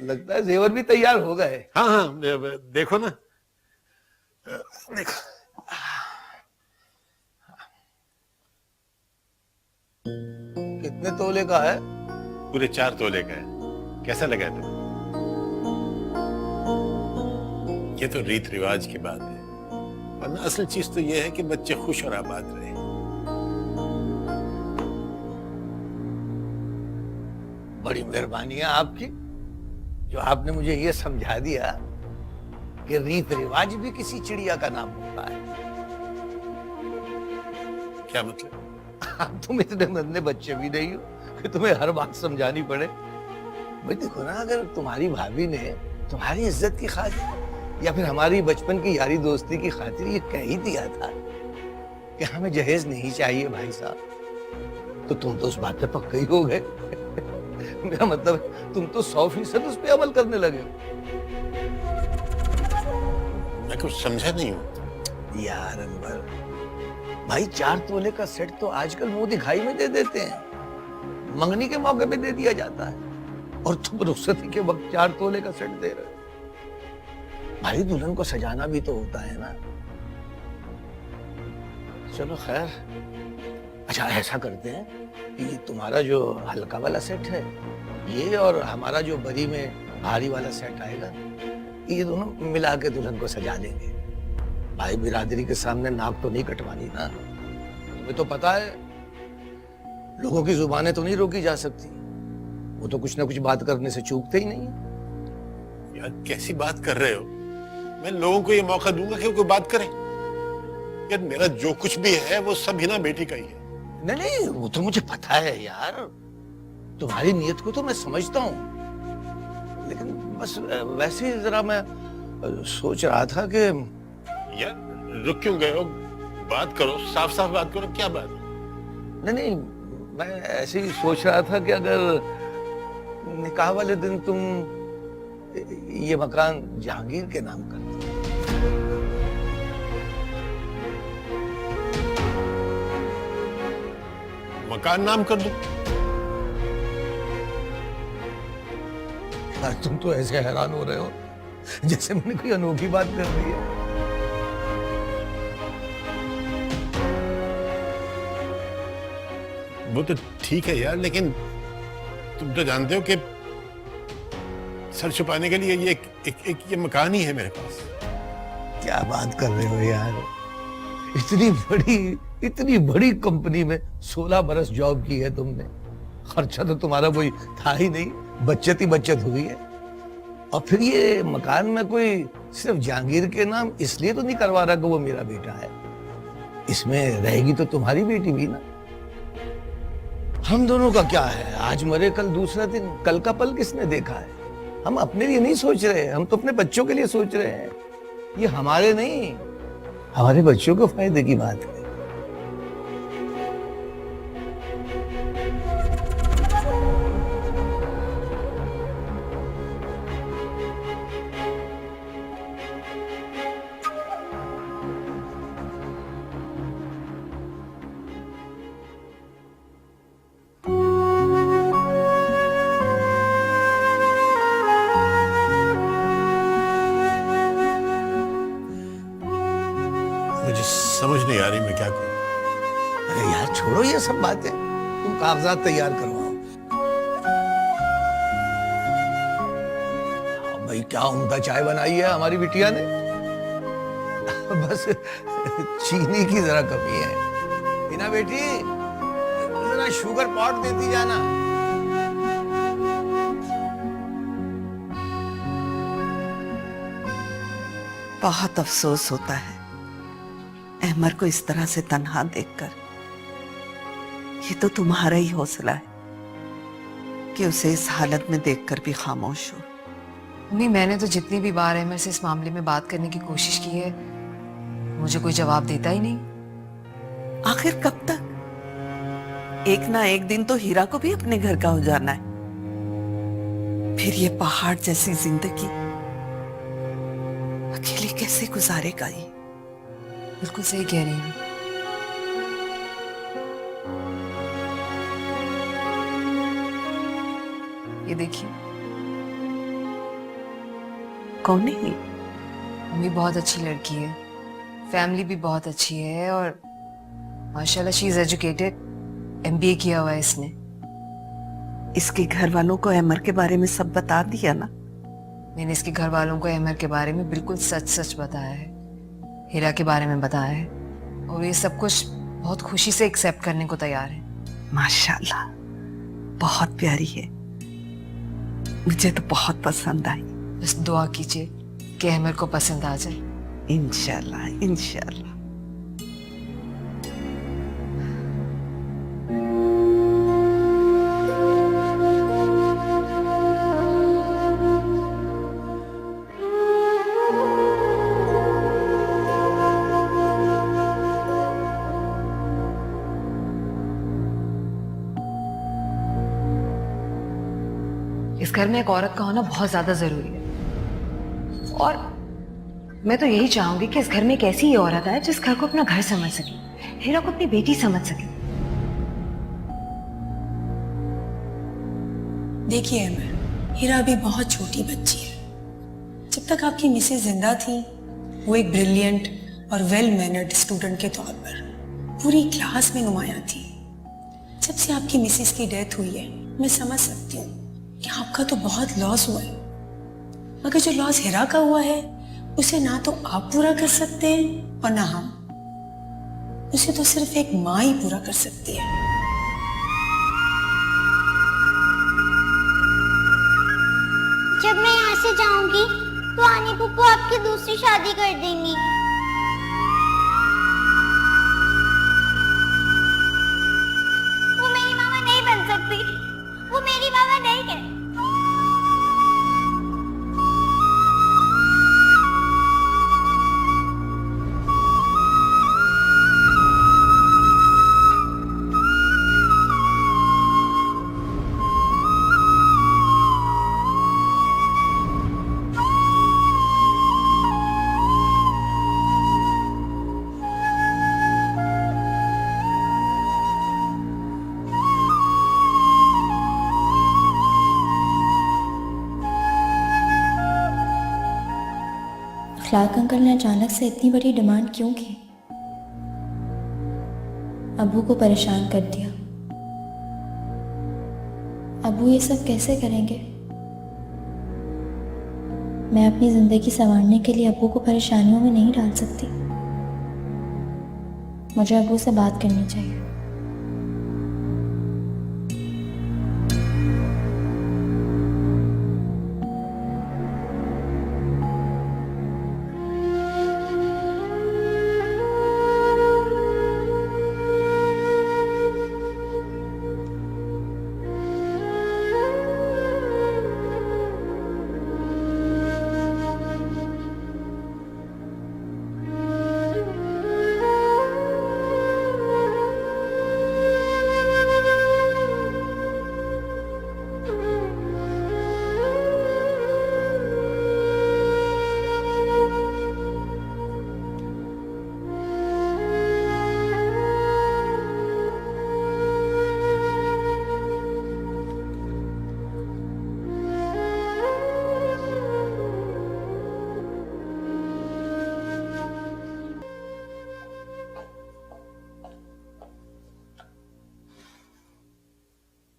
लगता है जेवर भी तैयार हो गए। हाँ हाँ, देखो ना, देखो। कितने तोले का है? पूरे 4 तोले का है। कैसा लगा है तुम्हें? ये तो रीत रिवाज की बात है, वरना असल चीज तो ये है कि बच्चे खुश और आबाद रहे। बड़ी मेहरबानी है आपकी, जो आपने मुझे ये समझा दिया कि रीत रिवाज भी किसी चिड़िया का नाम होता है। क्या मतलब? आप तुम इतने नन्हे बच्चे भी नहीं हो कि तुम्हें हर बात समझानी पड़े। भाई देखो ना, अगर तुम्हारी भाभी ने तुम्हारी इज्जत की खातिर या फिर हमारी बचपन की यारी दोस्ती की खातिर ये कह ही दिया था कि हमें जहेज नहीं चाहिए भाई साहब, तो तुम तो उस बात पे पक्के ही हो गए। मेरा मतलब तुम तो 100% उस पे अमल करने लगे हो। मैं कुछ समझा नहीं हूं यार अनवर भाई, 4 तोले का सेट तो आजकल मुंह दिखाई में दे देते हैं, मंगनी के मौके पे दे दिया जाता है, और तुम रुखसती के वक्त 4 तोले का सेट दे रहे हो। भाई दुल्हन को सजाना भी तो होता है ना। चलो खैर, अच्छा ऐसा करते हैं कि ये तुम्हारा जो हल्का वाला सेट है ये, और हमारा जो बरी में भारी वाला सेट आएगा, ये दोनों मिला के दुल्हन को सजा देंगे। भाई बिरादरी के सामने नाक तो नहीं कटवानी ना। तुम्हें तो पता है लोगों की जुबानें तो नहीं रोकी जा सकती, वो तो कुछ ना कुछ बात करने से चूकते ही नहीं है। यार, कैसी बात कर रहे हो? मैं लोगों को ये मौका दूंगा कि वो कोई बात करे? यार, मेरा जो कुछ भी है वो सब हिना बेटी का ही है। नहीं नहीं, वो तो मुझे पता है यार, तुम्हारी नीयत को तो मैं समझता हूँ, लेकिन बस वैसे ही जरा मैं सोच रहा था कि यार, रुक क्यों गए हो? बात करो, साफ साफ बात करो, क्या बात? नहीं नहीं, मैं ऐसे ही सोच रहा था कि अगर निकाह वाले दिन तुम ये मकान जहांगीर के नाम कर दो। मकान नाम कर दूं? यार तुम तो ऐसे हैरान हो रहे हो जैसे मैंने कोई अनोखी बात कर दी है। वो तो ठीक है यार, लेकिन तुम तो जानते हो कि सर छुपाने के लिए ये एक ये मकान ही है मेरे पास। क्या बात कर रहे हो यार, इतनी बड़ी कंपनी में 16 बरस जॉब की है तुमने, खर्चा तो तुम्हारा कोई था ही नहीं, बचत ही बचत हुई है। और फिर ये मकान में कोई सिर्फ जहांगीर के नाम इसलिए तो नहीं करवा रहा कि वो मेरा बेटा है, इसमें रहेगी तो तुम्हारी बेटी भी ना। हम दोनों का क्या है, आज मरे कल दूसरा दिन, कल का पल किसने देखा है। हम अपने लिए नहीं सोच रहे, हम तो अपने बच्चों के लिए सोच रहे हैं। ये हमारे नहीं, हमारे बच्चों को फायदे की बात है। मुझे समझ नहीं आ रही मैं क्या करूं। अरे यार छोड़ो ये सब बातें, तुम कागजात तैयार करवाओ। हाँ भाई, क्या उम्दा चाय बनाई है हमारी बिटिया ने। बस चीनी की जरा कमी है। बिना बेटी जरा शुगर पॉट देती जाना। बहुत अफसोस होता है अहमर को इस तरह से तन्हा देखकर। ये तो तुम्हारा ही हौसला है कि उसे इस हालत में देखकर भी खामोश हो। मम्मी, मैंने तो जितनी भी बार अहमर से इस मामले में बात करने की कोशिश की है, मुझे कोई जवाब देता ही नहीं। आखिर कब तक? एक ना एक दिन तो हीरा को भी अपने घर का हो जाना है। फिर ये पहाड़ जैसी जिंदगी अकेले कैसे गुजारेगा ये? बिल्कुल सही कह रही हूँ। ये देखिए, कौन है? मम्मी बहुत अच्छी लड़की है, फैमिली भी बहुत अच्छी है और माशाल्लाह शी इज एजुकेटेड, एमबीए किया हुआ है इसने। इसके घर वालों को अमर के बारे में सब बता दिया ना? मैंने इसके घर वालों को अमर के बारे में बिल्कुल सच सच बताया है, हीरा के बारे में बताया है और ये सब कुछ बहुत खुशी से एक्सेप्ट करने को तैयार है। माशाल्लाह, बहुत प्यारी है, मुझे तो बहुत पसंद आई। बस दुआ कीजिए कि अमर को पसंद आ जाए। इंशाल्लाह इंशाल्लाह। इस घर में एक औरत का होना बहुत ज्यादा जरूरी है और मैं तो यही चाहूंगी कि इस घर में एक ऐसी ही औरत आए जिस घर को अपना घर समझ सके, हीरा को अपनी बेटी समझ सके। देखिए अमर, हीरा अभी बहुत छोटी बच्ची है। जब तक आपकी मिसेज जिंदा थी वो एक ब्रिलियंट और वेल मैनर्ड स्टूडेंट के तौर पर पूरी क्लास में नुमाया थी। जब से आपकी मिसेज की डेथ हुई है मैं समझ सकती हूँ कि आपका तो बहुत लॉस हुआ है, मगर जो लॉस हीरा का हुआ है उसे ना तो आप पूरा कर सकते हैं और ना हम। उसे तो सिर्फ एक माँ ही पूरा कर सकती है। जब मैं यहाँ से जाऊंगी तो आनी पुप्पू आपकी दूसरी शादी कर देंगी। वो मेरी मामा नहीं बन सकती, वो मेरी मामा नहीं है। अखलाक अंकल ने अचानक से इतनी बड़ी डिमांड क्यों की? अबू को परेशान कर दिया। अबू ये सब कैसे करेंगे? मैं अपनी जिंदगी संवारने के लिए अबू को परेशानियों में नहीं डाल सकती। मुझे अबू से बात करनी चाहिए।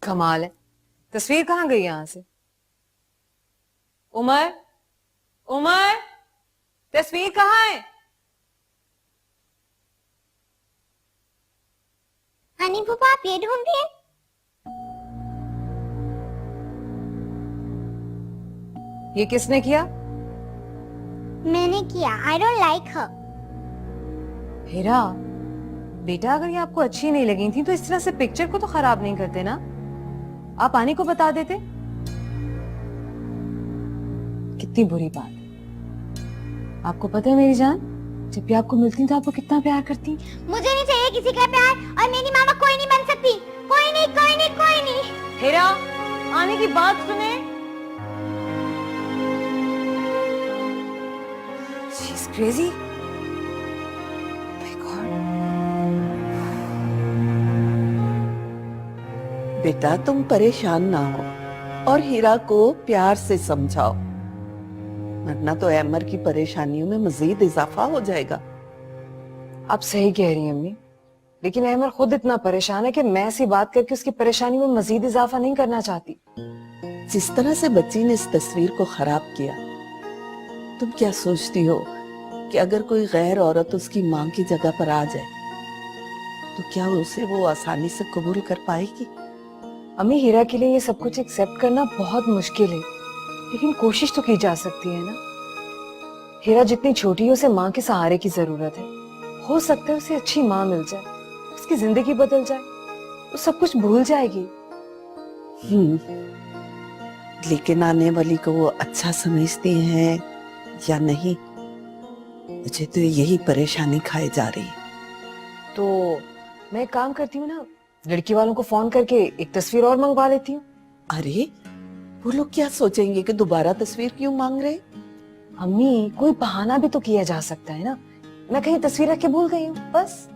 कमाल है, तस्वीर कहाँ गई यहां से? उमर, उमर, तस्वीर कहाँ है? आनी पुप्पू आप ये ढूंढ रही हैं? ये किसने किया? मैंने किया। आई डोंट लाइक हर। हीरा बेटा, अगर ये आपको अच्छी नहीं लगी थी तो इस तरह से पिक्चर को तो खराब नहीं करते ना। आप आनी को बता देते। कितनी बुरी बात है। आपको पता है मेरी जान, जब भी आपको मिलती तो आपको कितना प्यार करती। मुझे नहीं चाहिए किसी का प्यार और मेरी मामा कोई नहीं बन सकती। कोई नहीं, कोई नहीं, कोई नहीं। हीरा, आने की बात सुने। She's crazy. My God. बेटा तुम परेशान ना हो और हीरा को प्यार से समझाओ। वरना तो एमर की परेशानियों में मजीद इजाफा हो जाएगा। आप सही कह रही हैं अम्मी, लेकिन अहमर खुद इतना परेशान है कि मैं ऐसी बात करके उसकी परेशानी में मजीद इजाफा नहीं करना चाहती। जिस तरह से बच्ची ने इस तस्वीर को खराब किया, तुम क्या सोचती हो कि अगर कोई गैर औरत उसकी माँ की जगह पर आ जाए तो क्या उसे वो आसानी से कबूल कर पाएगी? अम्मी, हीरा के लिए ये सब कुछ एक्सेप्ट करना बहुत मुश्किल है, लेकिन कोशिश तो की जा सकती है ना। हीरा जितनी छोटी है उसे माँ के सहारे की जरूरत है। हो सकता है उसे अच्छी माँ मिल जाए, उसकी जिंदगी बदल जाए, वो सब कुछ भूल जाएगी। लेकिन आने वाली को वो अच्छा समझती हैं या नहीं, मुझे तो यही परेशानी खाए जा रही है। तो मैं एक काम करती हूँ ना, लड़की वालों को फोन करके एक तस्वीर और मंगवा लेती हूँ। अरे वो लोग क्या सोचेंगे कि दोबारा तस्वीर क्यों मांग रहे? अम्मी, कोई बहाना भी तो किया जा सकता है ना, मैं कहीं तस्वीर रख के भूल गई हूँ बस।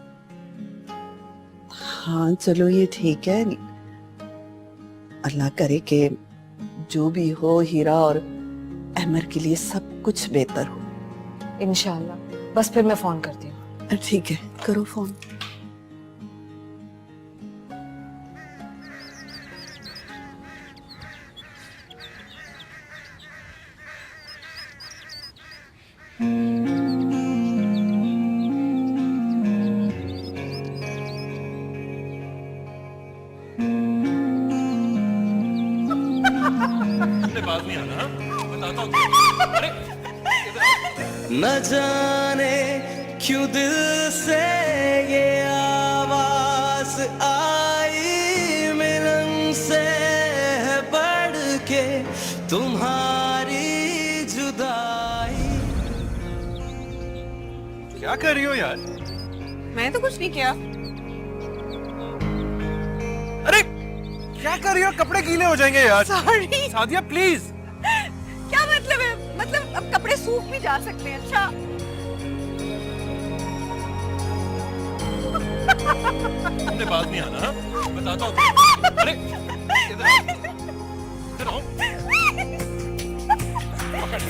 हाँ चलो ये ठीक है। अल्लाह करे कि जो भी हो हीरा और अहमर के लिए सब कुछ बेहतर हो। इंशाल्लाह। बस फिर मैं फोन करती हूँ। ठीक है, करो फोन। बात नहीं आना, बताता हूँ। अरे न जाने क्यों दिल से ये आवाज आई, मिलन से है बढ़ के तुम्हारी जुदाई। क्या कर रही हो यार? मैं तो कुछ नहीं किया। अरे क्या कर रही हो? कपड़े गीले हो जाएंगे यार। सॉरी। सादिया प्लीज। क्या मतलब है? मतलब अब कपड़े सूख भी जा सकते हैं? अच्छा। तुमने बात नहीं आना, बताता हूँ। अरे इधर आओ। पकड़,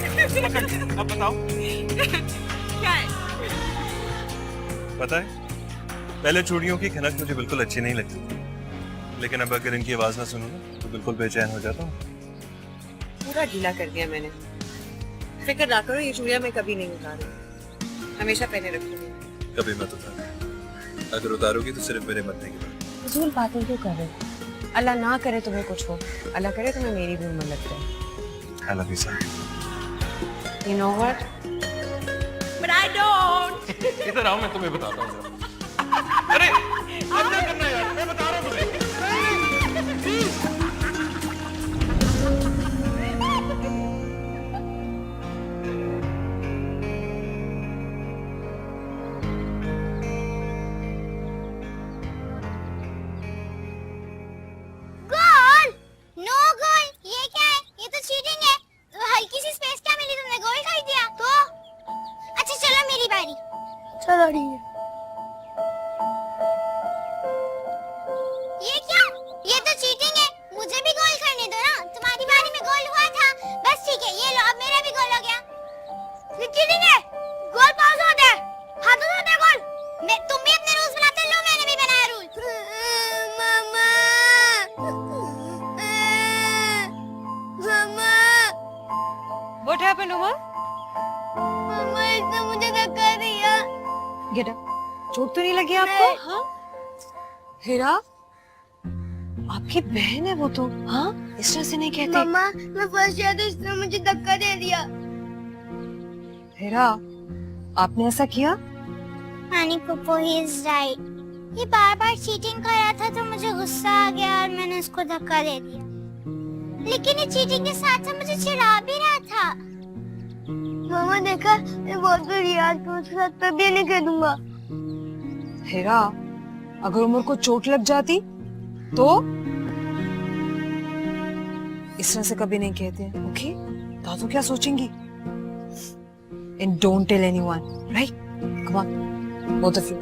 अब बताओ। क्या है? पता है, पहले चूड़ियों की खनक मुझे बिल्कुल अच्छी नहीं लगती, लेकिन अब अगर इनकी आवाज ना सुनूं ना तो बिल्कुल बेचैन हो जाता हूँ। पूरा गीला कर दिया मैंने। फिक्र ना करो, ये चूड़ियां मैं कभी नहीं उतारूंगी, हमेशा पहने रखूंगी। कभी मत उतारो, अगर उतारोगी तो सिर्फ मेरे मरने के बाद। फजूल बातें क्यों कर रहे हो? अल्लाह ना करे तुम्हें कुछ हो, अल्लाह करे तुम्हें मेरी भी उम्र लग जाए। I love you, son. You know what? But I don't. इधर आओ, मैं तुम्हें बताता हूँ। अरे अब क्या करना है यार? मैं बता रहा हूँ तुम्हें। गोल, नो गोल, ये क्या है? ये तो चीटिंग है। हल्की सी स्पेस क्या मिली तुमने, गोल कर दिया तो? अच्छा चलो मेरी बारी। चलो ठीक है। ये क्या? ये तो चीटिंग है। मुझे भी गोल करने दो ना, तुम्हारी बारी में गोल हुआ था। बस ठीक है, ये लो, अब मेरा भी गोल हो गया। ये चीटिंग है। गोल पास होता है, हाथों से होता है गोल। तुम भी अपने रूल्स बनाते लो, मैंने भी बनाया rule. Mama, mama, What happened, Umar? मामा इसने मुझे धक्का दिया। Get up. चोट तो नहीं लगी आपको? हाँ? हीरा, आपकी बहन है वो तो। हाँ, इस तरह से नहीं कहते। मामा, मैं फंस गया तो इसने मुझे धक्का दे दिया। हीरा, आपने ऐसा किया? हानी पप्पू, ही इज राइट। ये बार बार चीटिंग कर रहा था तो मुझे गुस्सा आ गया और मैंने उसको धक्का दे दिया। लेकिन ये चीटिंग के साथ साथ मुझे चिढ़ा भी रहा था। मामा देखा, मैं बहुत बुरी आज को उसके साथ कभी नहीं खेलूंगा। हीरा, अगर उमर को चोट लग जाती तो? इस तरह से कभी नहीं कहते, ओके? दादू क्या सोचेंगी? And don't tell anyone, right? Come on, both of you.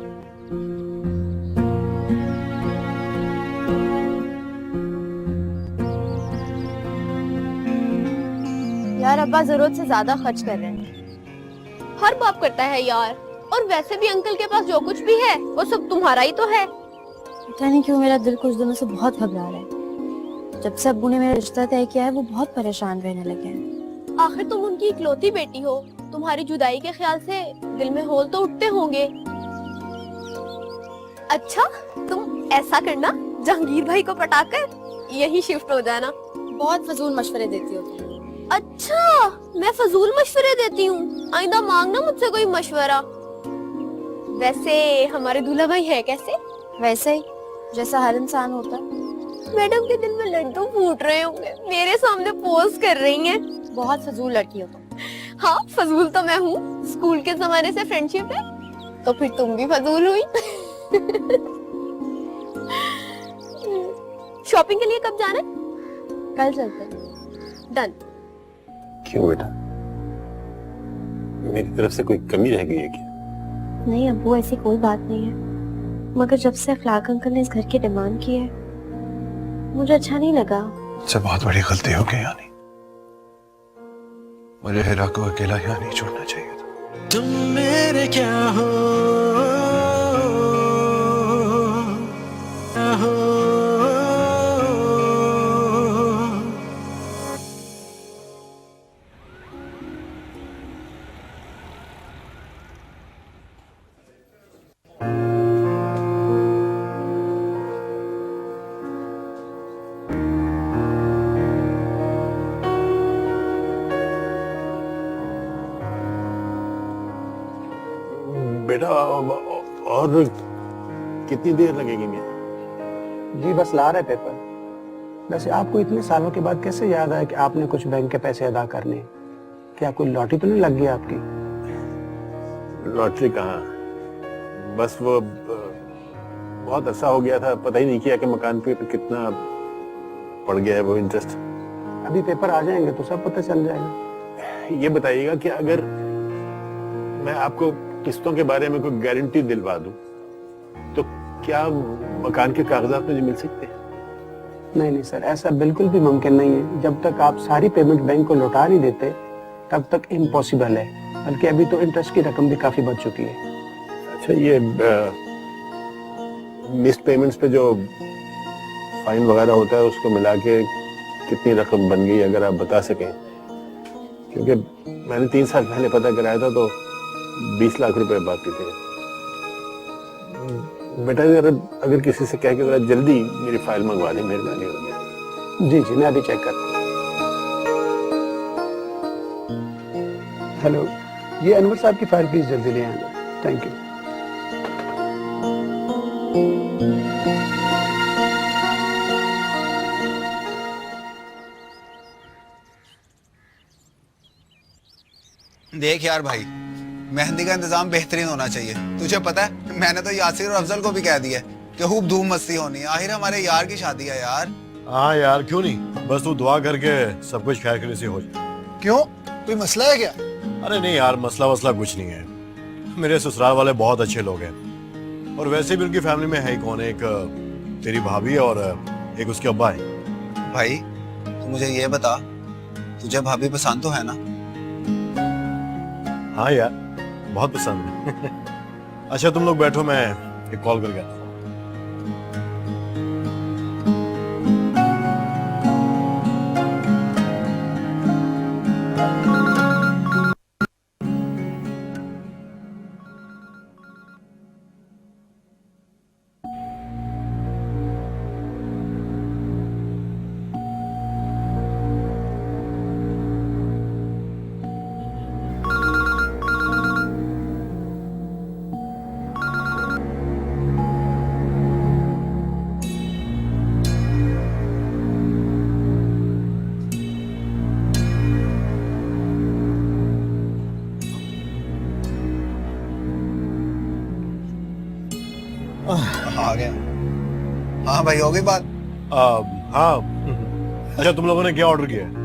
यार अब्बा जरूरत से ज्यादा खर्च कर रहे हैं। हर बाप करता है यार, और वैसे भी अंकल के पास जो कुछ भी है वो सब तुम्हारा ही तो है। पता नहीं क्यों मेरा दिल कुछ दिनों से बहुत घबरा रहा है। जब से अब्बू ने मेरा रिश्ता तय किया है वो बहुत परेशान रहने लगे हैं। आखिर तुम उनकी इकलौती बेटी हो, तुम्हारी जुदाई के ख्याल से दिल में होल तो उठते होंगे। अच्छा तुम ऐसा करना, जहांगीर भाई को पटाकर यही शिफ्ट हो जाना। बहुत फजूल मशवरे देती हो तुम। अच्छा मैं फजूल मशवरे देती हूँ, आइंदा मांगना मुझसे कोई मशवरा। वैसे हमारे दूल्हा भाई है कैसे? वैसे ही जैसा हर इंसान होता है। मैडम के दिल में लड्डू फूट रहे होंगे, मेरे सामने पोज कर रही हैं। बहुत फजूल लड़की हो तुम। हाँ फजूल तो मैं हूँ, स्कूल के जमाने से फ्रेंडशिप है तो फिर तुम भी फजूल हुई। शॉपिंग के लिए कब जाना है? कल चलते हैं। डन। क्यों बेटा, मेरी तरफ से कोई कमी रह गई है क्या? नहीं अब्बू ऐसी कोई बात नहीं है, मगर जब से अखलाक अंकल ने इस घर की डिमांड की है मुझे अच्छा नहीं लगा। मुझसे बहुत बड़ी गलती हो गई यानी, मुझे हिरा को अकेला यहाँ नहीं छोड़ना चाहिए था। तुम मेरे क्या हो, क्या हो। बेटा और कितनी देर लगेगी मैं? जी बस ला रहे पेपर। वैसे आपको इतने सालों के बाद कैसे याद आया कि आपने कुछ बैंक के पैसे अदा करने? क्या कोई लॉटरी तो नहीं लग गई आपकी? लॉटरी कहाँ, बस वो बहुत अच्छा हो गया था, पता ही नहीं किया कि मकान पे कितना पड़ गया है वो इंटरेस्ट। अभी पेपर आ जाएंगे तो सब पता चल जाएगा। ये बताइएगा कि अगर मैं आपको किस्तों के बारे में कोई गारंटी दिलवा दूं तो क्या मकान के कागजात मुझे मिल सकते हैं? नहीं नहीं सर, ऐसा बिल्कुल भी मुमकिन नहीं है। जब तक आप सारी पेमेंट बैंक को लौटा नहीं देते तब तक इम्पॉसिबल है। बल्कि अभी तो इंटरेस्ट की रकम भी काफी बढ़ चुकी है। अच्छा ये मिस्ड पेमेंट्स पे जो फाइन वगैरह होता है उसको मिला के कितनी रकम बन गई अगर आप बता सकें, क्योंकि मैंने 3 साल पहले पता कराया था तो 20 लाख रुपए बाकी थे। बेटा अगर किसी से कह के जरा जल्दी मेरी फाइल मंगवा दें, मेहरबानी होगी। जी जी मैं अभी चेक करता हूँ। हेलो, ये अनवर साहब की फाइल प्लीज जल्दी ले आना। Thank you. देख यार भाई, मेहंदी का इंतजाम बेहतरीन होना चाहिए। तुझे पता है मैंने तो यासिर और अफजल को भी कह दिया कि खूब धूम मस्ती होनी है। आखिर हमारे यार की शादी है यार। हाँ यार क्यों नहीं, बस तू दुआ करके सब कुछ खैर खैर से हो जाए। क्यों, कोई मसला है क्या? अरे नहीं यार, मसला वसला कुछ नहीं है। मेरे ससुराल वाले बहुत अच्छे लोग हैं और वैसे भी उनकी फैमिली में है ही कौन, एक तेरी भाभी और एक उसके अब्बा है। भाई तू मुझे ये बता, तुझे भाभी पसंद तो है ना? हाँ यार बहुत पसंद है। अच्छा तुम लोग बैठो, मैं एक कॉल करके आता हूँ। आ गया। हाँ भाई हो गई बात। हाँ अच्छा तुम लोगों ने क्या ऑर्डर किया है?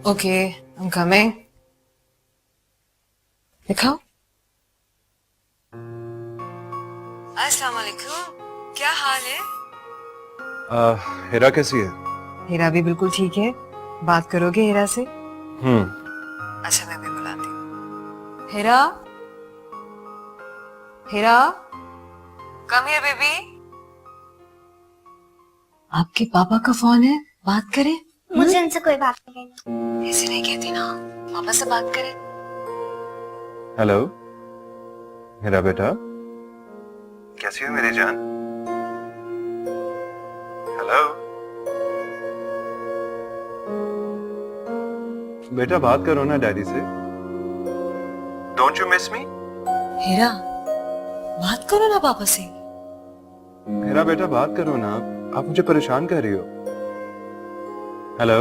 Okay, I'm coming. दिखाओ। अस्सलाम वालेकुम, क्या हाल है? हिरा कैसी है? हीरा भी बिल्कुल ठीक है। बात करोगे हीरा से? हम्म। अच्छा, मैं भी बुलाती हूँ। हीरा, हीरा, कम हियर बेबी। आपके पापा का फोन है, बात करें? मुझे इनसे कोई बात नहीं करनी। ऐसे नहीं कहती ना, पापा से बात करें। हेलो हिरा बेटा, कैसी हो मेरी जान? हेलो बेटा, बात करो ना डैडी से। Don't you miss me? Heera, बात करो ना पापा से। हिरा बेटा, बात करो ना, आप मुझे परेशान कर रही हो। हेलो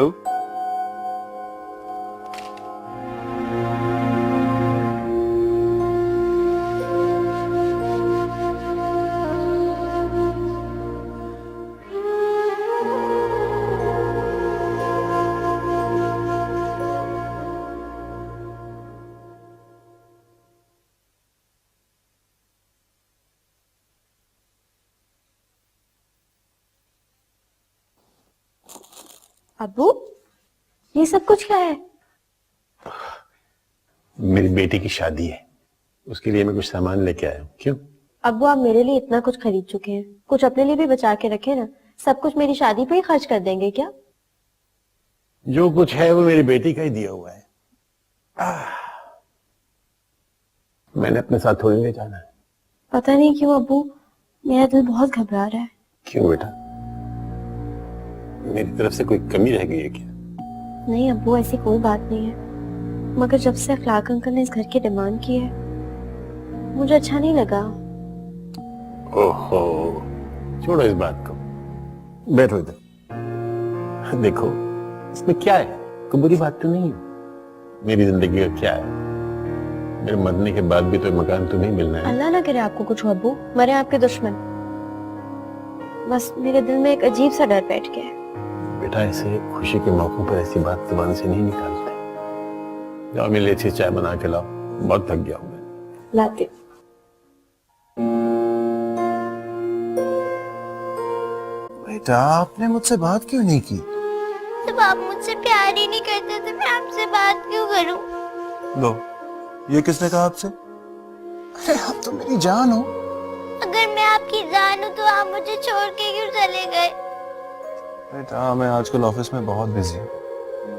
अब्बू, ये सब कुछ क्या है? मेरी बेटी की शादी है, उसके लिए मैं कुछ सामान लेके आया हूँ। क्यों? अब्बू, आप मेरे लिए इतना कुछ खरीद चुके हैं, कुछ अपने लिए भी बचा के रखे ना। सब कुछ मेरी शादी पे ही खर्च कर देंगे क्या? जो कुछ है वो मेरी बेटी का ही दिया हुआ है। मैंने अपने साथ थोड़ी ले जाना है। पता नहीं क्यों अब्बू, मेरा दिल बहुत घबरा रहा है। क्यों बेटा, मेरी तरफ से कोई कमी रह गई है क्या? नहीं अब्बू, ऐसी कोई बात नहीं है, मगर जब से अखलाक अंकल ने इस घर की डिमांड की है, मुझे अच्छा नहीं लगा। ओहो, छोड़ो इस बात को, बैठो इधर। देखो, इसमें क्या है, कोई बुरी बात तो नहीं है। मेरी जिंदगी का क्या है, मेरे मरने के बाद भी तो मकान तुम्हें मिलना है। अल्लाह ना करे आपको कुछ हो अब्बू, मरे आपके दुश्मन। बस मेरे दिल में एक अजीब सा डर बैठ गया है। बेटा, ऐसे खुशी के मौकों पर ऐसी बात जुबान से नहीं निकालते। जाओ मेरे लिए अच्छी चाय बना के लाओ, बहुत थक गया हूं मैं। लाते। बेटा, आपने मुझसे बात क्यों नहीं की? जब आप मुझसे प्यार ही नहीं करते तो मैं आपसे बात क्यों करूं? लो, ये किसने कहा आपसे? अरे आप तो मेरी जान हो। अगर मैं आपकी जान हूं तो आप मुझे छोड़ के क्यों चले गए? बेटा, मैं आजकल ऑफिस में बहुत बिजी हूँ,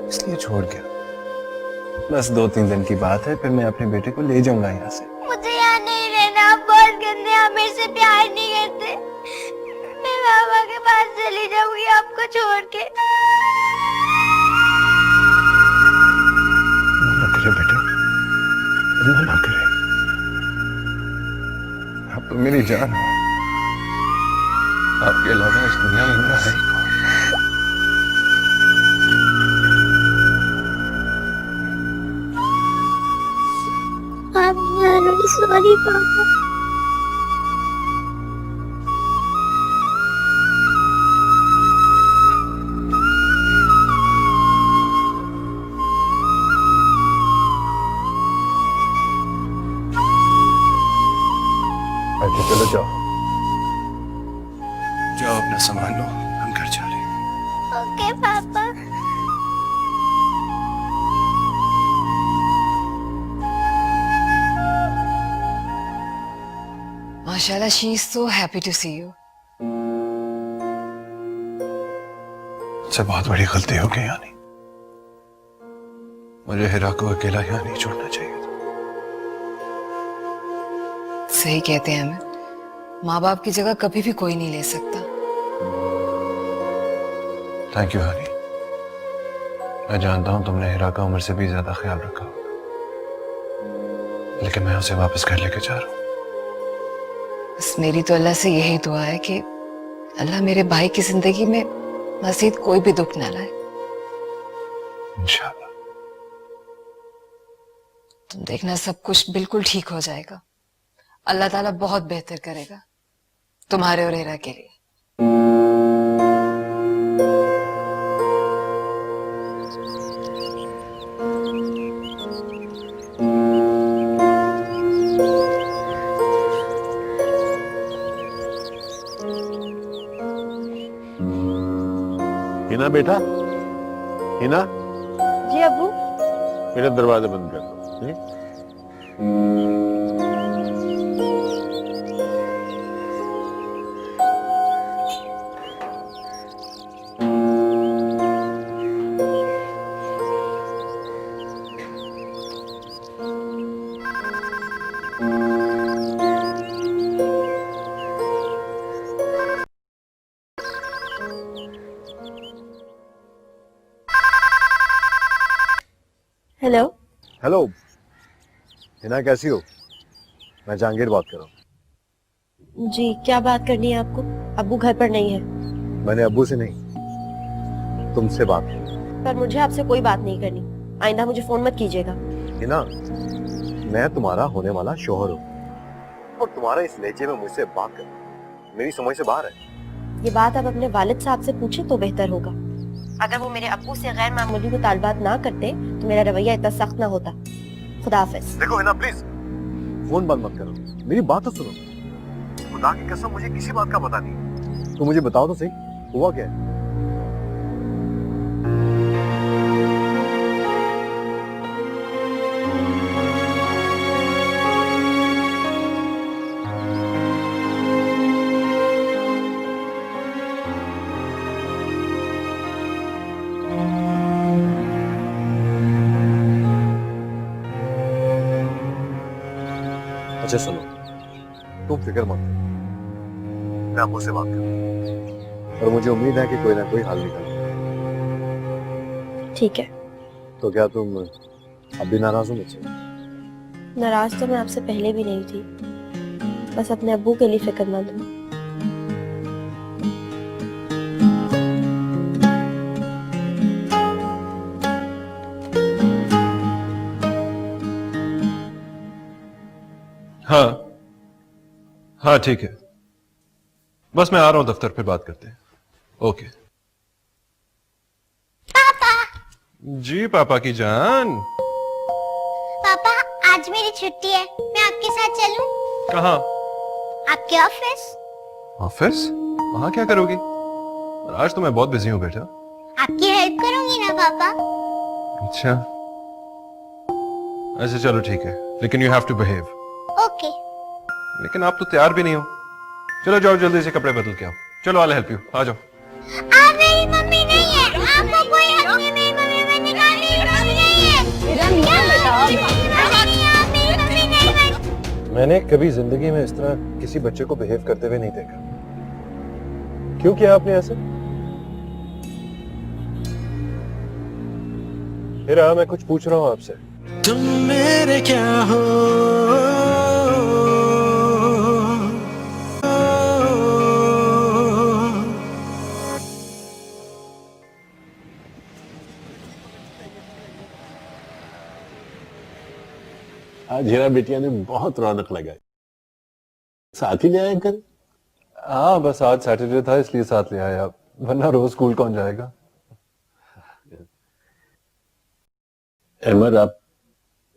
इसलिए छोड़ गया। बस 2-3 दिन की बात है, फिर मैं अपने बेटे को ले जाऊंगा यहाँ से। मुझे यहाँ नहीं रहना, आप बहुत गंदे, आप मेरे से प्यार नहीं करते। मैं मामा के पास चली जाऊंगी आपको छोड़ के। ना करे बेटा, ना करे। आप तो मेरी जान हो, आपके अलावा इस दुनिया में मेरा है ही कौन? सॉरी पापा। अच्छा चलो जाओ। जाओ अपना सामान लो, हम घर जा रहे हैं। ओके पापा। माशाल्लाह, she is so happy to see you. मुझसे बहुत बड़ी गलती हो गई यानी। मुझे हिरा को अकेला यहाँ नहीं छोड़ना चाहिए था। सही कहते हैं अमित, माँ बाप की जगह कभी भी कोई नहीं ले सकता। Thank you Honey. मैं जानता हूँ तुमने हिरा का उम्र से भी ज्यादा ख्याल रखा, लेकिन मैं उसे वापस घर लेके जा रहा हूँ। बस मेरी तो अल्लाह से यही दुआ है कि अल्लाह मेरे भाई की जिंदगी में मजीद कोई भी दुख न लाए। इंशाल्लाह। तुम देखना, सब कुछ बिल्कुल ठीक हो जाएगा। अल्लाह ताला बहुत बेहतर करेगा तुम्हारे और हिरा के लिए। हिना बेटा, हिना जी अब्बू। मेरा दरवाजा बंद कर दो, ठीक? हेलो। हेलो हिना, कैसी हो? मैं जहांगीर बात कर रहा हूँ। जी क्या बात करनी है आपको? अब्बू घर पर नहीं है। मैंने अब्बू से नहीं, तुमसे बात की। पर मुझे आपसे कोई बात नहीं करनी। आइंदा मुझे फोन मत कीजिएगा। हिना, मैं तुम्हारा होने वाला शौहर हूँ और तुम्हारा इस लहजे में मुझसे बात करना मेरी समझ से बाहर है। ये बात आप अपने वालिद साहब से पूछे तो बेहतर होगा। अगर वो मेरे अब्बू से गैर मामूली मुतालबात ना करते तो मेरा रवैया इतना सख्त ना होता। खुदा हाफिज। देखो हिना, प्लीज फोन बंद मत करो, मेरी बात तो सुनो। खुदा की कसम, मुझे किसी बात का पता नहीं। तो मुझे बताओ तो सही, हुआ क्या है? अच्छा सुनो, तुम फिक्र मत करो, मैं अब्बू से बात करूँ और मुझे उम्मीद है कि कोई ना कोई हल निकल। ठीक है। तो क्या तुम अब भी नाराज हो मुझसे? नाराज तो मैं आपसे पहले भी नहीं थी, बस अपने अब्बू के लिए फिक्रमंद हूँ। हाँ हाँ ठीक है, बस मैं आ रहा हूं दफ्तर पे बात करते हैं। ओके। पापा। जी पापा की जान। पापा आज मेरी छुट्टी है, मैं आपके साथ चलूं? कहाँ? आपके ऑफिस। ऑफिस? वहां क्या करोगी? और आज तो मैं बहुत बिजी हूँ बेटा। आपकी हेल्प करूंगी ना पापा। अच्छा अच्छा चलो ठीक है, लेकिन you have to behave. Okay. लेकिन आप तो तैयार भी नहीं हो। चलो जाओ जल्दी से कपड़े बदल के आओ। चलो आई हेल्प यू, आ जाओ। आप मेरी मम्मी नहीं है, आपको कोई हक नहीं मेरी मम्मी बनने का। मेरी मम्मी नहीं है। मेरी मम्मी नहीं है। मैंने कभी जिंदगी में इस तरह किसी बच्चे को बिहेव करते हुए नहीं देखा। क्यों किया आपने ऐसे? हीरा, मैं कुछ पूछ रहा हूँ आपसे। तुम मेरे क्या हो? आज हीरा बिटिया ने बहुत रौनक लगाई, साथ ही ले आए कर। हाँ बस आज सैटरडे था इसलिए साथ ले आया, वरना रोज स्कूल कौन जाएगा। अहमद, आप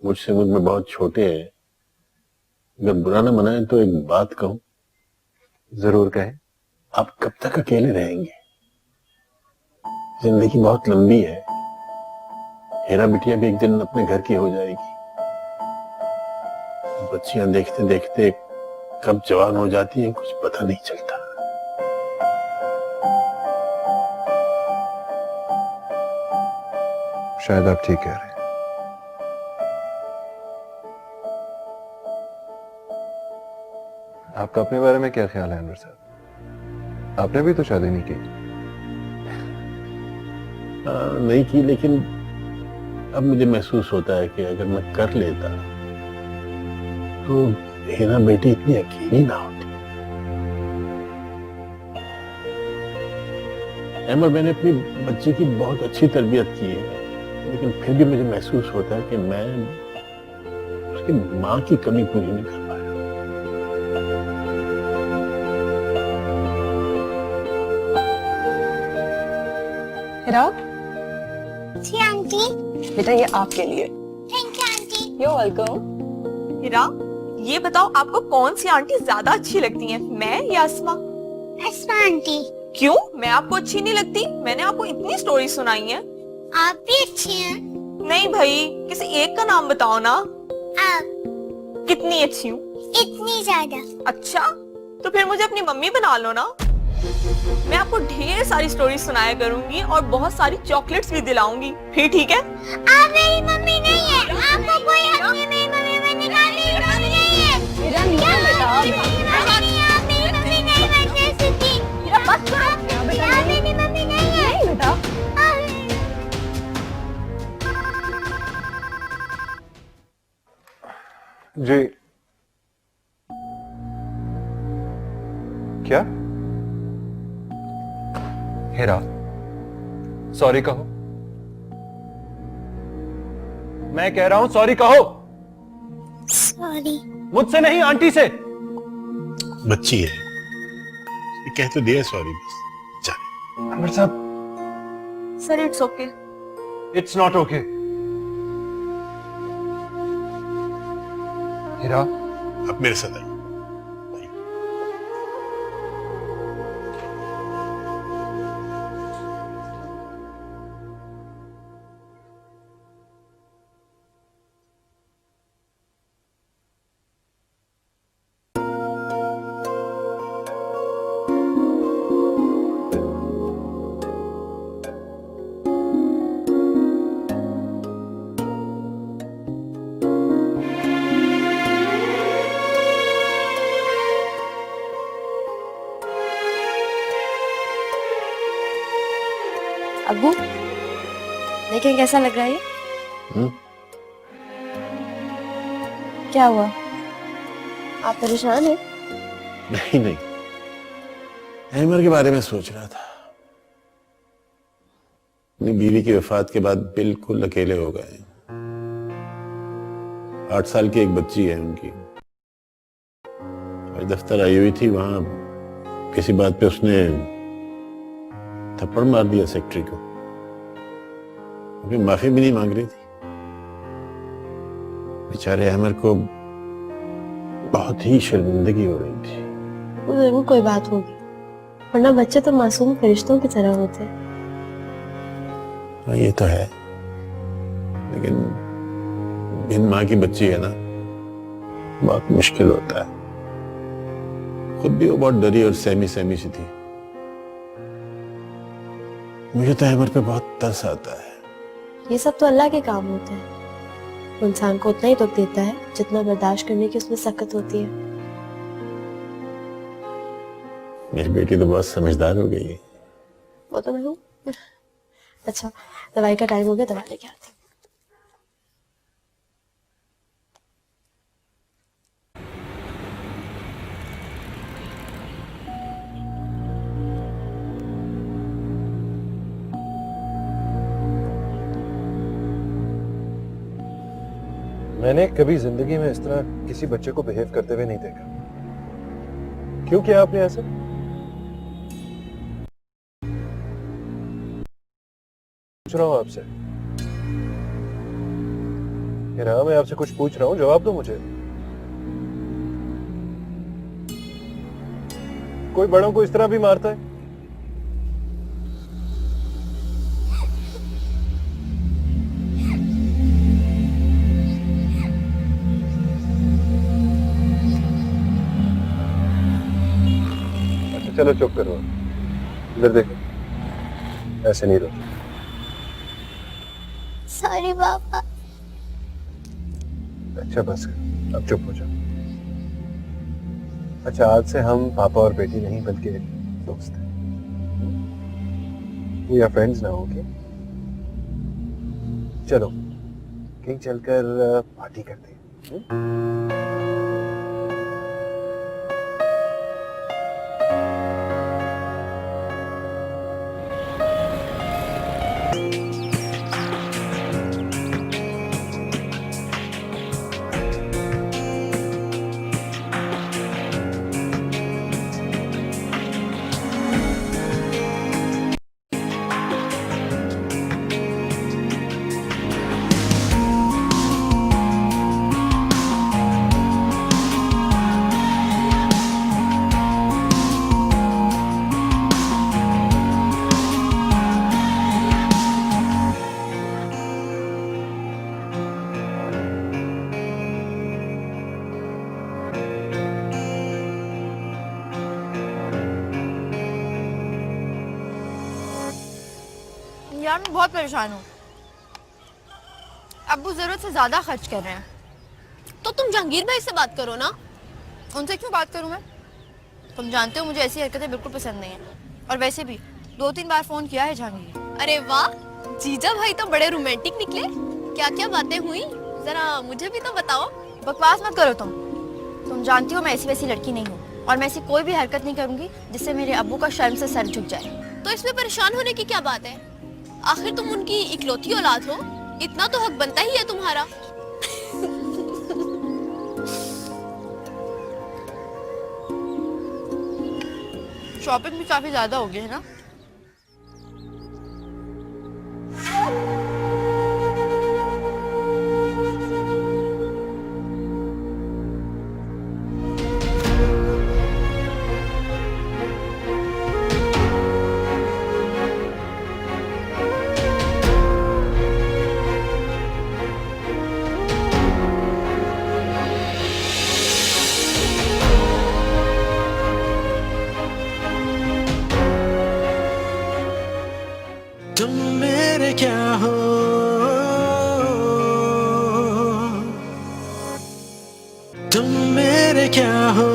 मुझसे मुझ में बहुत छोटे हैं, अगर बुरा ना मनाए तो एक बात कहूं। जरूर कहें। आप कब तक अकेले रहेंगे? जिंदगी बहुत लंबी है, हीरा बिटिया भी एक दिन अपने घर की हो जाएगी। बच्चियां देखते देखते कब जवान हो जाती हैं कुछ पता नहीं चलता। शायद आप ठीक कह रहे हैं। आपका अपने बारे में क्या ख्याल है अनवर साहब? आपने भी तो शादी नहीं की। नहीं की, लेकिन अब मुझे महसूस होता है कि अगर मैं कर लेता तो हीरा बेटी इतनी अकेली ना होती। अहमद, मैंने अपनी बच्ची की बहुत अच्छी तरबियत की है, लेकिन फिर भी मुझे महसूस होता है कि मैं उसकी माँ की कमी पूरी नहीं कर पाया। हीरा। जी आंटी। बेटा ये आपके लिए। Thank you aunty. You're welcome। हीरा, ये बताओ आपको कौन सी आंटी ज्यादा अच्छी लगती है, मैं या अस्मा? अस्मा आंटी। क्यों, मैं आपको अच्छी नहीं लगती? मैंने आपको इतनी स्टोरी सुनाई है। आप भी अच्छी हैं। नहीं भाई, किसी एक का नाम बताओ ना। आप कितनी अच्छी हूँ? इतनी ज्यादा। अच्छा, तो फिर मुझे अपनी मम्मी बना लो ना। मैं आपको ढेर सारी स्टोरी सुनाया करूंगी और बहुत सारी चॉकलेट्स भी दिलाऊंगी, फिर ठीक है? आप मेरी मम्मी नहीं है। आपको कोई हक नहीं मेरी मम्मी बनने का। मेरी मम्मी नहीं है। हीरा नहीं है बेटा। आप मेरी मम्मी नहीं बनने सकती। बस करो। आप मेरी मम्मी नहीं है। नहीं बेटा। जी क्या? हेरा, सॉरी कहो। मैं कह रहा हूं सॉरी कहो। सॉरी। मुझसे नहीं, आंटी से। बच्ची है, ये कह तो दिया सॉरी बस। चल अमर साहब। Sir it's okay. It's not okay. Hera, अब मेरे साथ आई। अब्बू, देखें कैसा लग रहा है ये? क्या हुआ, आप परेशान हैं? नहीं नहीं, अहमर के बारे में सोच रहा था। अपनी बीवी की वफात के बाद बिल्कुल अकेले हो गए। 8 साल की एक बच्ची है उनकी। आज दफ्तर आई हुई थी, वहां किसी बात पे उसने थप्पड़ मार दिया सेक्रेटरी को। अभी माफी भी नहीं मांग रही थी। बेचारे अहमर को बहुत ही शर्मिंदगी हो रही थी। वो जरूर कोई बात होगी, वरना बच्चे तो मासूम फरिश्तों की तरह होते हैं। हाँ ये तो है, लेकिन बिन माँ की बच्ची है ना, बहुत मुश्किल होता है। खुद भी वो बहुत डरी और सहमी सहमी सी थी। मुझे तो अहमर पे बहुत तरस आता है। ये सब तो अल्लाह के काम होते हैं। वो इंसान को उतना ही दुख देता है जितना बर्दाश्त करने की उसमें सख्त होती है। मेरी बेटी तो बहुत समझदार हो गई है। वो तो मैं हूँ। अच्छा, दवाई का टाइम हो गया, दवा लेके आती हूँ। मैंने कभी जिंदगी में इस तरह किसी बच्चे को बिहेव करते हुए नहीं देखा। क्यों किया आपने ऐसा? पूछ रहा हूं आपसे। हेरा, मैं आपसे कुछ पूछ रहा हूं, जवाब दो मुझे। कोई बड़ों को इस तरह भी मारता है? चलो चुप करो, इधर देखो, ऐसे नहीं रोते। सॉरी पापा। अच्छा बस कर, अब चुप हो जाओ। अच्छा, आज से हम पापा और बेटी नहीं बल्कि एक दोस्त हैं। We are friends now, okay? चलो कहीं चलकर पार्टी करते हैं। यार मैं बहुत परेशान हूँ। अब्बू जरूरत से ज्यादा खर्च कर रहे हैं। तो तुम जहांगीर भाई से बात करो ना। उनसे क्यों बात करूं मैं? तुम जानते हो मुझे ऐसी हरकतें बिल्कुल पसंद नहीं है। और वैसे भी 2-3 बार फोन किया है जहांगीर। अरे वाह, जीजा भाई तो बड़े रोमांटिक निकले। क्या क्या बातें हुई, जरा मुझे भी तो बताओ। बकवास मत करो तुम जानती हो मैं ऐसी वैसी लड़की नहीं हूँ और मैं ऐसी कोई भी हरकत नहीं करूंगी जिससे मेरे अब्बू का शर्म से सर झुक जाए। तो इसमें परेशान होने की क्या बात है? आखिर तुम उनकी इकलौती औलाद हो, इतना तो हक बनता ही है तुम्हारा। शॉपिंग भी काफी ज्यादा हो गई है ना? तुम मेरे क्या हो, तुम मेरे क्या हो।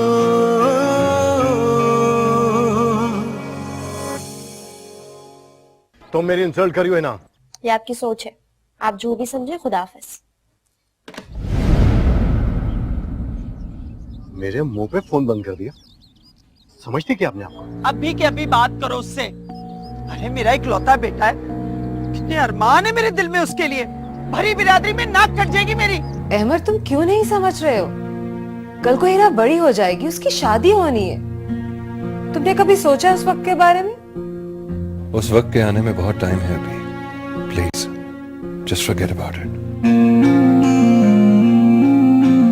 तुम मेरी इंसल्ट करी हो ना? ये आपकी सोच है, आप जो भी समझे। खुदा हाफिज। मेरे मुंह पे फोन बंद कर दिया। समझती क्या आपने आपको? अभी के अभी बात करो उससे। अरे मेरा इकलौता बेटा है, कितने अरमान है मेरे दिल में उसके लिए। भरी बिरादरी में नाक कट जाएगी मेरी। अहमर, तुम क्यों नहीं समझ रहे हो? कल को हीरा बड़ी हो जाएगी, उसकी शादी होनी है। तुमने कभी सोचा उस वक्त के बारे में? उस वक्त के आने में बहुत टाइम है अभी। Please just forget about it.